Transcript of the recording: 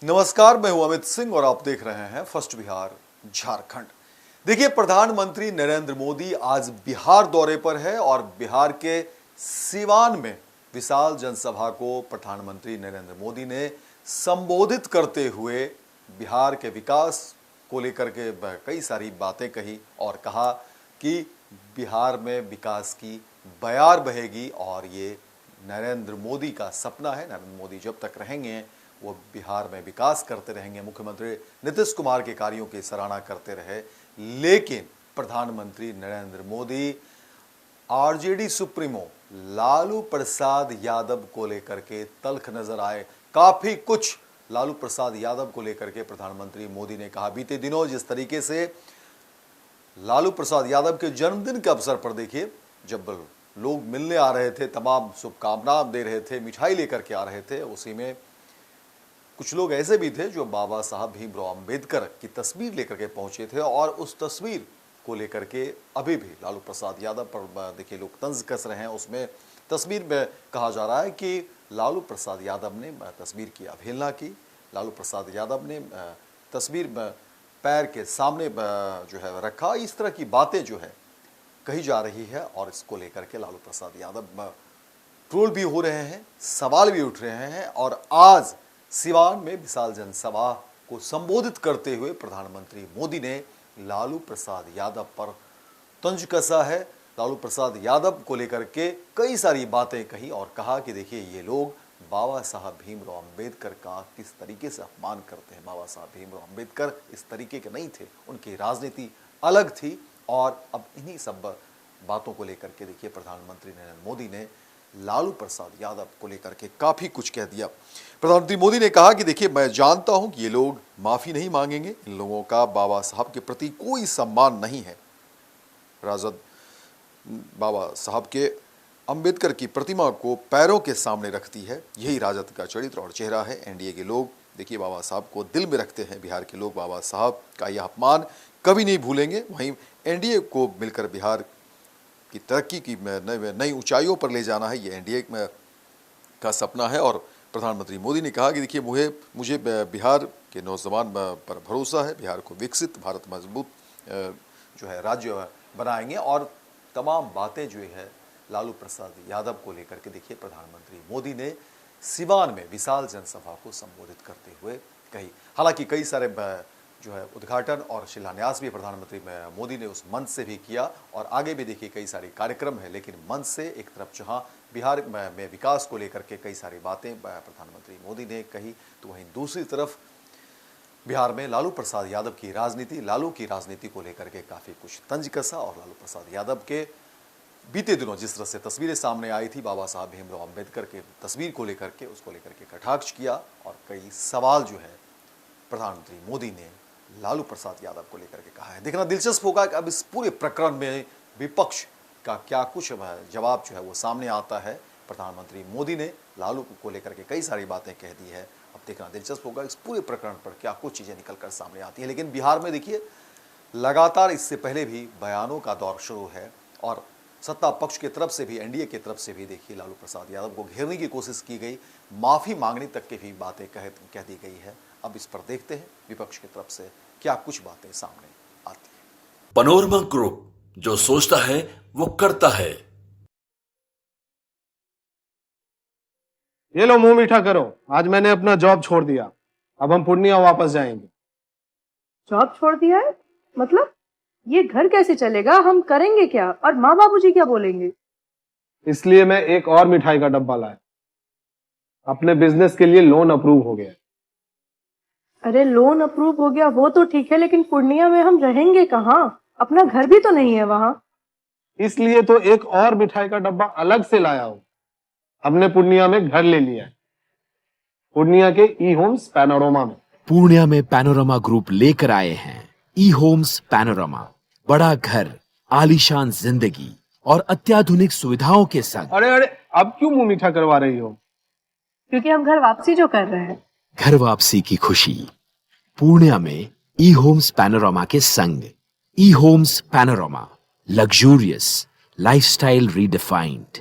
नमस्कार, मैं हूं अमित सिंह और आप देख रहे हैं फर्स्ट बिहार झारखंड। देखिए, प्रधानमंत्री नरेंद्र मोदी आज बिहार दौरे पर है और बिहार के सीवान में विशाल जनसभा को प्रधानमंत्री नरेंद्र मोदी ने संबोधित करते हुए बिहार के विकास को लेकर के कई सारी बातें कही और कहा कि बिहार में विकास की बयार बहेगी और ये नरेंद्र मोदी का सपना है। नरेंद्र मोदी जब तक रहेंगे वो बिहार में विकास करते रहेंगे। मुख्यमंत्री नीतीश कुमार के कार्यों की सराहना करते रहे, लेकिन प्रधानमंत्री नरेंद्र मोदी आरजेडी सुप्रीमो लालू प्रसाद यादव को लेकर के तल्ख नजर आए। काफी कुछ लालू प्रसाद यादव को लेकर के प्रधानमंत्री मोदी ने कहा। बीते दिनों जिस तरीके से लालू प्रसाद यादव के जन्मदिन के अवसर पर देखिए, जब लोग मिलने आ रहे थे, तमाम शुभकामनाएं दे रहे थे, मिठाई लेकर के आ रहे थे, उसी में कुछ लोग ऐसे भी थे जो बाबा साहब भीमराव अंबेडकर की तस्वीर लेकर के पहुंचे थे और उस तस्वीर को लेकर के अभी भी लालू प्रसाद यादव पर देखिए लोग तंज कस रहे हैं। उसमें तस्वीर में कहा जा रहा है कि लालू प्रसाद यादव ने तस्वीर की अवहेलना की, लालू प्रसाद यादव ने तस्वीर पैर के सामने जो है रखा। इस तरह की बातें जो है कही जा रही है और इसको लेकर के लालू प्रसाद यादव ट्रोल भी हो रहे हैं, सवाल भी उठ रहे हैं। और आज सीवान में विशाल जनसभा को संबोधित करते हुए प्रधानमंत्री मोदी ने लालू प्रसाद यादव पर तंज कसा है। लालू प्रसाद यादव को लेकर के कई सारी बातें कही और कहा कि देखिए, ये लोग बाबा साहब भीमराव अंबेडकर का किस तरीके से अपमान करते हैं। बाबा साहब भीमराव अंबेडकर इस तरीके के नहीं थे, उनकी राजनीति अलग थी। और अब इन्हीं सब बातों को लेकर के देखिए प्रधानमंत्री नरेंद्र मोदी ने लालू प्रसाद यादव को लेकर के काफी कुछ कह दिया। प्रधानमंत्री मोदी ने कहा कि देखिए, मैं जानता हूं कि ये लोग माफी नहीं मांगेंगे, इन लोगों का बाबा साहब के प्रति कोई सम्मान नहीं है। राजद बाबा साहब के अंबेडकर की प्रतिमा को पैरों के सामने रखती है, यही राजद का चरित्र और चेहरा है। एनडीए के लोग देखिए बाबा साहब को दिल में रखते हैं। बिहार के लोग बाबा साहब का यह अपमान कभी नहीं भूलेंगे। वहीं एनडीए को मिलकर बिहार की तरक्की की नई ऊंचाइयों पर ले जाना है, ये एनडीए का सपना है। और प्रधानमंत्री मोदी ने कहा कि देखिए, मुझे बिहार के नौजवान पर भरोसा है। बिहार को विकसित, भारत मजबूत जो है राज्य बनाएंगे। और तमाम बातें जो है लालू प्रसाद यादव को लेकर के देखिए प्रधानमंत्री मोदी ने सीवान में विशाल जनसभा को संबोधित करते हुए कही। हालांकि कई सारे जो है उद्घाटन और शिलान्यास भी प्रधानमंत्री मोदी ने उस मंच से भी किया और आगे भी देखिए कई सारे कार्यक्रम है। लेकिन मंच से एक तरफ जहां बिहार में विकास को लेकर के कई सारी बातें प्रधानमंत्री मोदी ने कही, तो वहीं दूसरी तरफ बिहार में लालू प्रसाद यादव की राजनीति, लालू की राजनीति को लेकर के काफी कुछ तंज कसा। और लालू प्रसाद यादव के बीते दिनों जिस तरह से तस्वीरें सामने आई थी बाबा साहब भीमराव अंबेडकर के तस्वीर को लेकर के, उसको लेकर के कटाक्ष किया और कई सवाल जो है प्रधानमंत्री मोदी ने लालू प्रसाद यादव को लेकर के कहा है। देखना दिलचस्प होगा कि अब इस पूरे प्रकरण में विपक्ष का क्या कुछ जवाब जो है वो सामने आता है। प्रधानमंत्री मोदी ने लालू को लेकर के कई सारी बातें कह दी है। अब देखना दिलचस्प होगा इस पूरे प्रकरण पर क्या कुछ चीजें निकलकर सामने आती है। लेकिन बिहार में देखिए लगातार इससे पहले भी बयानों का दौर शुरू है और सत्ता पक्ष की तरफ से भी, एनडीए की तरफ से भी देखिए लालू प्रसाद यादव को घेरने की कोशिश की गई, माफी मांगने तक की भी बातें कह दी गई है। अब इस पर देखते हैं विपक्ष की तरफ से क्या कुछ बातें सामने आती है। पनोरमा ग्रुप, जो सोचता है वो करता है। ये लो मुंह मीठा करो, आज मैंने अपना जॉब छोड़ दिया, अब हम पूर्णिया वापस जाएंगे। जॉब छोड़ दिया है? मतलब ये घर कैसे चलेगा? हम करेंगे क्या? और माँ बाबूजी क्या बोलेंगे? इसलिए मैं एक और मिठाई का डब्बा लाया। अपने बिजनेस के लिए लोन अप्रूव हो गया। अरे लोन अप्रूव हो गया वो तो ठीक है, लेकिन पूर्णिया में हम रहेंगे कहाँ? अपना घर भी तो नहीं है वहाँ। इसलिए तो एक और मिठाई का डब्बा अलग से लाया हूँ। हमने पूर्णिया में घर ले लिया है, पूर्णिया के ई होम्स पैनोरमा में। पूर्णिया में पैनोरमा ग्रुप लेकर आए हैं ई होम्स पैनोरमा। बड़ा घर, आलीशान जिंदगी और अत्याधुनिक सुविधाओं के संग। अरे अब क्यों मुंह मीठा करवा रही हो? क्योंकि हम घर वापसी जो कर रहे हैं। घर वापसी की खुशी पूर्णिया में ई होम्स पैनोरमा के संग। ई Homes Panorama, luxurious lifestyle redefined.